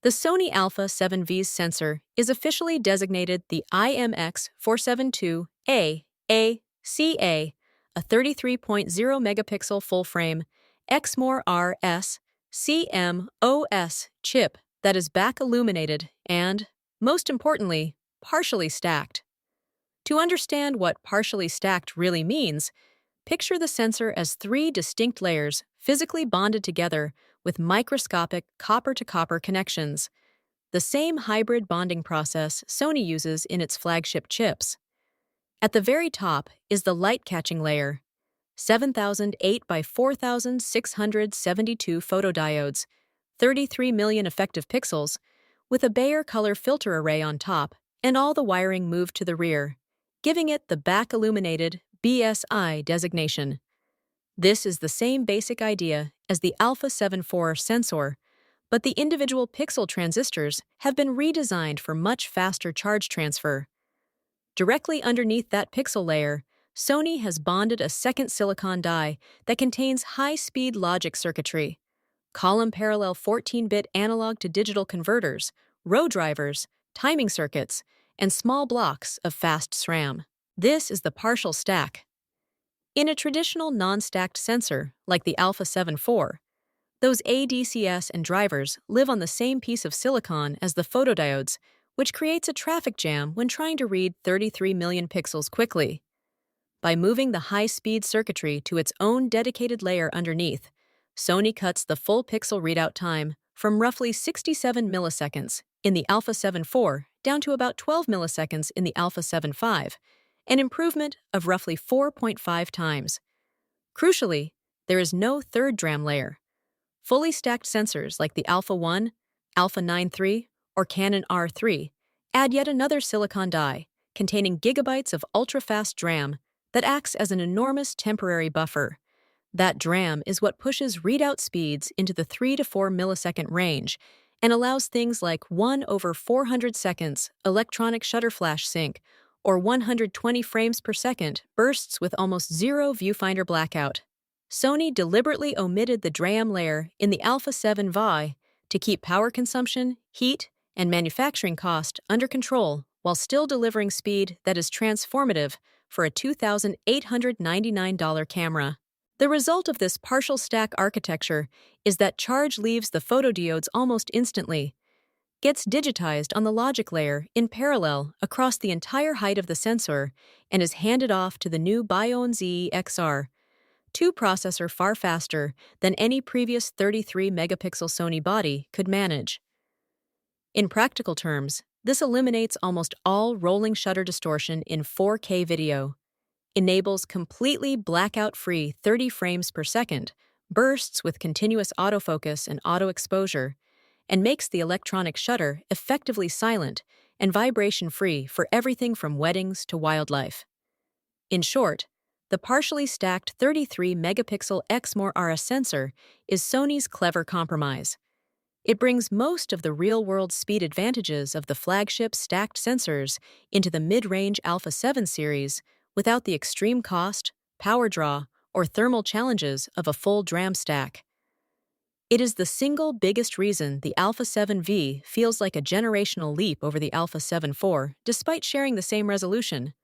The Sony Alpha 7V's sensor is officially designated the IMX472A ACA, a 33.0 megapixel full-frame XMOR-RS CMOS chip that is back-illuminated and, most importantly, partially stacked. To understand what partially stacked really means, picture the sensor as three distinct layers physically bonded together with microscopic copper-to-copper connections, the same hybrid bonding process Sony uses in its flagship chips. At the very top is the light-catching layer, 7,008 by 4,672 photodiodes, 33 million effective pixels, with a Bayer color filter array on top and all the wiring moved to the rear, giving it the back-illuminated BSI designation. This is the same basic idea as the Alpha 7 IV sensor, but the individual pixel transistors have been redesigned for much faster charge transfer. Directly underneath that pixel layer, Sony has bonded a second silicon die that contains high-speed logic circuitry, column parallel 14-bit analog-to-digital converters, row drivers, timing circuits, and small blocks of fast SRAM. This is the partial stack. In a traditional non-stacked sensor, like the Alpha 7 IV, those ADCS and drivers live on the same piece of silicon as the photodiodes, which creates a traffic jam when trying to read 33 million pixels quickly. By moving the high-speed circuitry to its own dedicated layer underneath, Sony cuts the full pixel readout time from roughly 67 milliseconds in the Alpha 7 IV down to about 12 milliseconds in the Alpha 7 V, an improvement of roughly 4.5 times. Crucially, there is no third DRAM layer. Fully stacked sensors like the Alpha 1, Alpha 9 III, or Canon R3 add yet another silicon die containing gigabytes of ultra-fast DRAM that acts as an enormous temporary buffer. That DRAM is what pushes readout speeds into the 3 to 4 millisecond range and allows things like 1/400 seconds electronic shutter flash sync or 120 frames per second bursts with almost zero viewfinder blackout. Sony deliberately omitted the DRAM layer in the Alpha 7 VI to keep power consumption, heat, and manufacturing cost under control while still delivering speed that is transformative for a $2,899 camera. The result of this partial stack architecture is that charge leaves the photodiodes almost instantly, gets digitized on the logic layer in parallel across the entire height of the sensor, and is handed off to the new Bione Z XR, 2 processor far faster than any previous 33-megapixel Sony body could manage. In practical terms, this eliminates almost all rolling shutter distortion in 4K video, enables completely blackout-free 30 frames per second, bursts with continuous autofocus and auto-exposure, and makes the electronic shutter effectively silent and vibration-free for everything from weddings to wildlife. In short, the partially stacked 33-megapixel XMOR-RS sensor is Sony's clever compromise. It brings most of the real-world speed advantages of the flagship stacked sensors into the mid-range Alpha 7 series without the extreme cost, power draw, or thermal challenges of a full DRAM stack. It is the single biggest reason the Alpha 7V feels like a generational leap over the Alpha 7 IV, despite sharing the same resolution.